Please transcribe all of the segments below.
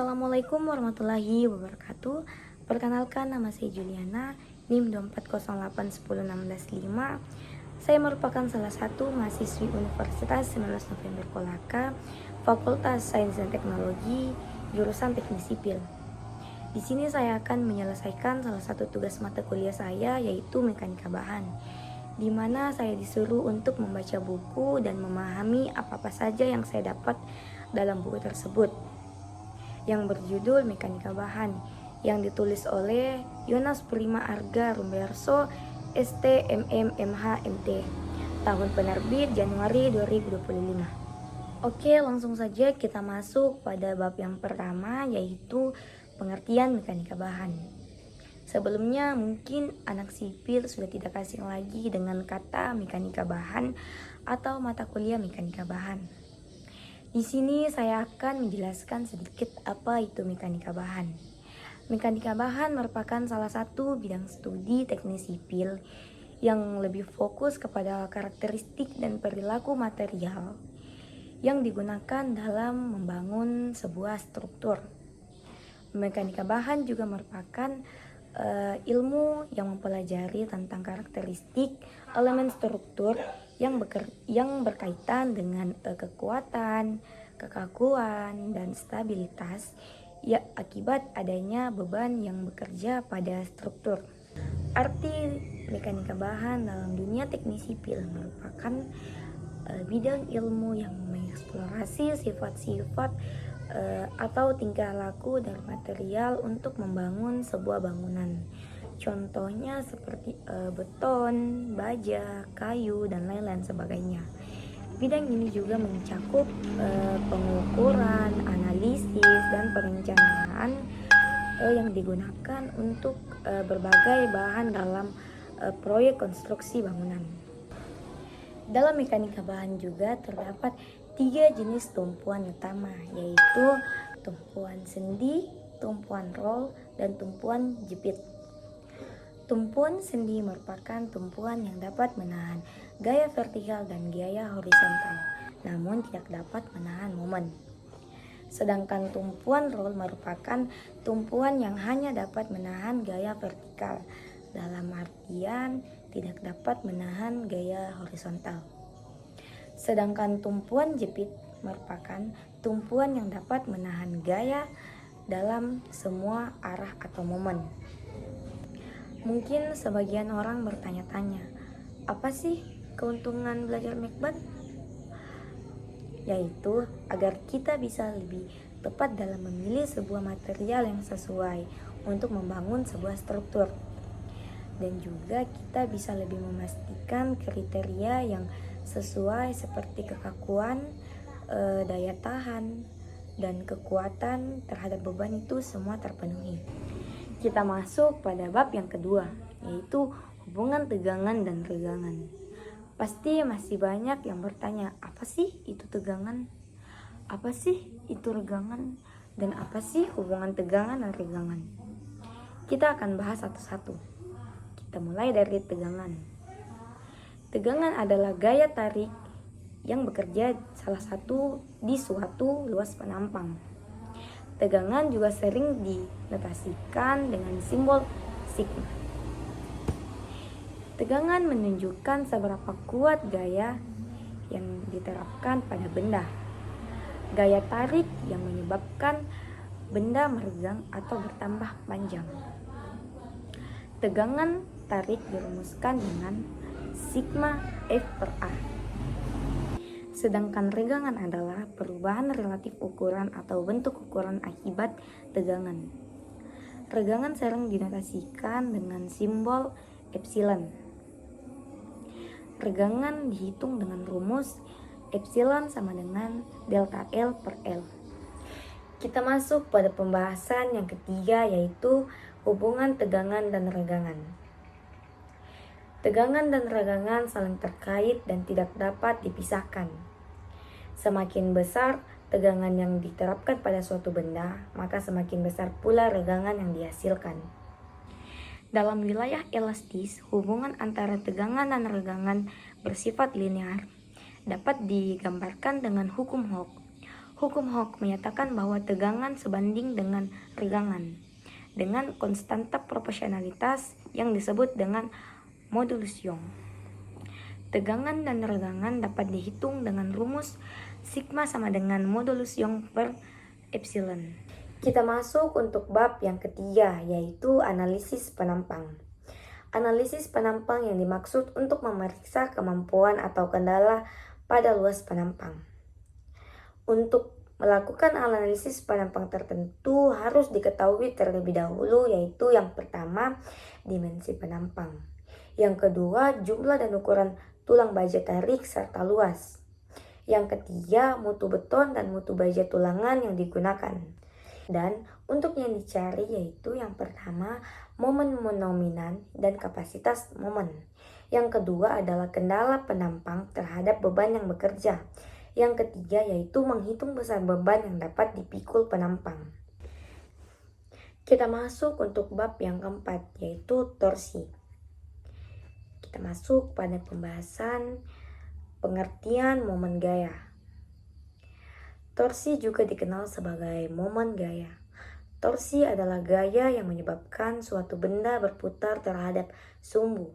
Assalamualaikum warahmatullahi wabarakatuh. Perkenalkan, nama saya Juliana, NIM 240810665. Saya merupakan salah satu mahasiswi Universitas 19 November Kolaka, Fakultas Sains dan Teknologi, jurusan Teknik Sipil. Di sini saya akan menyelesaikan salah satu tugas mata kuliah saya, yaitu mekanika bahan, di mana saya disuruh untuk membaca buku dan memahami apa-apa saja yang saya dapat dalam buku tersebut, yang berjudul Mekanika Bahan, yang ditulis oleh Yonas Prima Arga Rumberso, ST MM MH MT, tahun penerbit Januari 2025. Oke, langsung saja kita masuk pada bab yang pertama, yaitu pengertian mekanika bahan. Sebelumnya mungkin anak sipil sudah tidak asing lagi dengan kata mekanika bahan atau mata kuliah mekanika bahan. Di sini saya akan menjelaskan sedikit apa itu mekanika bahan. Mekanika bahan merupakan salah satu bidang studi teknik sipil yang lebih fokus kepada karakteristik dan perilaku material yang digunakan dalam membangun sebuah struktur. Mekanika bahan juga merupakan ilmu yang mempelajari tentang karakteristik elemen struktur yang berkaitan dengan kekuatan, kekakuan, dan stabilitas ya akibat adanya beban yang bekerja pada struktur. Arti mekanika bahan dalam dunia teknik sipil merupakan bidang ilmu yang mengeksplorasi sifat-sifat atau tingkah laku dari material untuk membangun sebuah bangunan. Contohnya seperti beton, baja, kayu, dan lain-lain sebagainya. Bidang ini juga mencakup pengukuran, analisis, dan perencanaan yang digunakan untuk berbagai bahan dalam proyek konstruksi bangunan. Dalam mekanika bahan juga terdapat 3 jenis tumpuan utama, yaitu tumpuan sendi, tumpuan roll, dan tumpuan jepit. Tumpuan sendi merupakan tumpuan yang dapat menahan gaya vertikal dan gaya horizontal, namun tidak dapat menahan momen. Sedangkan tumpuan roll merupakan tumpuan yang hanya dapat menahan gaya vertikal, dalam artian tidak dapat menahan gaya horizontal. Sedangkan tumpuan jepit merupakan tumpuan yang dapat menahan gaya dalam semua arah atau momen. Mungkin sebagian orang bertanya-tanya, apa sih keuntungan belajar Mekban? Yaitu agar kita bisa lebih tepat dalam memilih sebuah material yang sesuai untuk membangun sebuah struktur. Dan juga kita bisa lebih memastikan kriteria yang sesuai seperti kekakuan, daya tahan, dan kekuatan terhadap beban itu semua terpenuhi. Kita masuk pada bab yang kedua, yaitu hubungan tegangan dan regangan. Pasti masih banyak yang bertanya, apa sih itu tegangan? Apa sih itu regangan? Dan apa sih hubungan tegangan dan regangan? Kita akan bahas satu-satu. Kita mulai dari tegangan. Tegangan adalah gaya tarik yang bekerja salah satu di suatu luas penampang. Tegangan juga sering dinotasikan dengan simbol sigma. Tegangan menunjukkan seberapa kuat gaya yang diterapkan pada benda. Gaya tarik yang menyebabkan benda meregang atau bertambah panjang. Tegangan tarik dirumuskan dengan sigma F per A. Sedangkan regangan adalah perubahan relatif ukuran atau bentuk ukuran akibat tegangan. Regangan sering dinotasikan dengan simbol epsilon. Regangan dihitung dengan rumus epsilon sama dengan delta L per L. Kita masuk pada pembahasan yang ketiga, yaitu hubungan tegangan dan regangan. Tegangan dan regangan saling terkait dan tidak dapat dipisahkan. Semakin besar tegangan yang diterapkan pada suatu benda, maka semakin besar pula regangan yang dihasilkan. Dalam wilayah elastis, hubungan antara tegangan dan regangan bersifat linear. Dapat digambarkan dengan hukum Hooke. Hukum Hooke menyatakan bahwa tegangan sebanding dengan regangan dengan konstanta proporsionalitas yang disebut dengan modulus Young. Tegangan dan regangan dapat dihitung dengan rumus sigma sama dengan modulus Young per epsilon. Kita masuk untuk bab yang ketiga, yaitu analisis penampang. Analisis penampang yang dimaksud untuk memeriksa kemampuan atau kendala pada luas penampang. Untuk melakukan analisis penampang tertentu harus diketahui terlebih dahulu, yaitu yang pertama, dimensi penampang. Yang kedua, jumlah dan ukuran tulang baja tarik serta luas. Yang ketiga, mutu beton dan mutu baja tulangan yang digunakan. Dan untuk yang dicari yaitu yang pertama, momen dominan dan kapasitas momen. Yang kedua adalah kendala penampang terhadap beban yang bekerja. Yang ketiga yaitu menghitung besar beban yang dapat dipikul penampang. Kita masuk untuk bab yang keempat, yaitu torsi. Kita masuk pada pembahasan pengertian momen gaya. Torsi juga dikenal sebagai momen gaya. Torsi adalah gaya yang menyebabkan suatu benda berputar terhadap sumbu.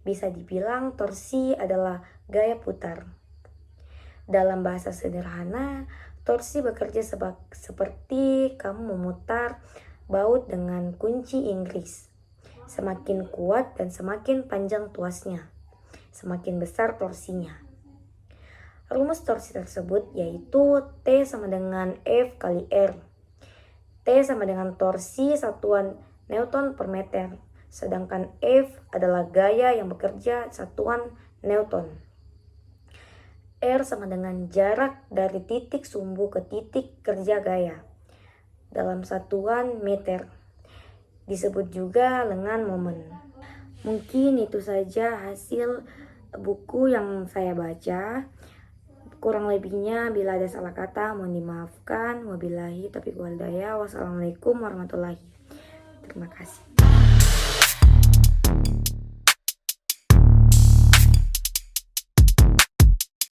Bisa dibilang torsi adalah gaya putar. Dalam bahasa sederhana, torsi bekerja seperti kamu memutar baut dengan kunci Inggris. Semakin kuat dan semakin panjang tuasnya, semakin besar torsinya. Rumus torsi tersebut yaitu T sama dengan F kali R. T sama dengan torsi satuan Newton per meter, sedangkan F adalah gaya yang bekerja satuan Newton. R sama dengan jarak dari titik sumbu ke titik kerja gaya dalam satuan meter, disebut juga dengan momen. Mungkin itu saja hasil buku yang saya baca. Kurang lebihnya bila ada salah kata mohon dimaafkan. Wabillahi taufiq wal hidayah. Wassalamualaikum warahmatullahi. Terima kasih.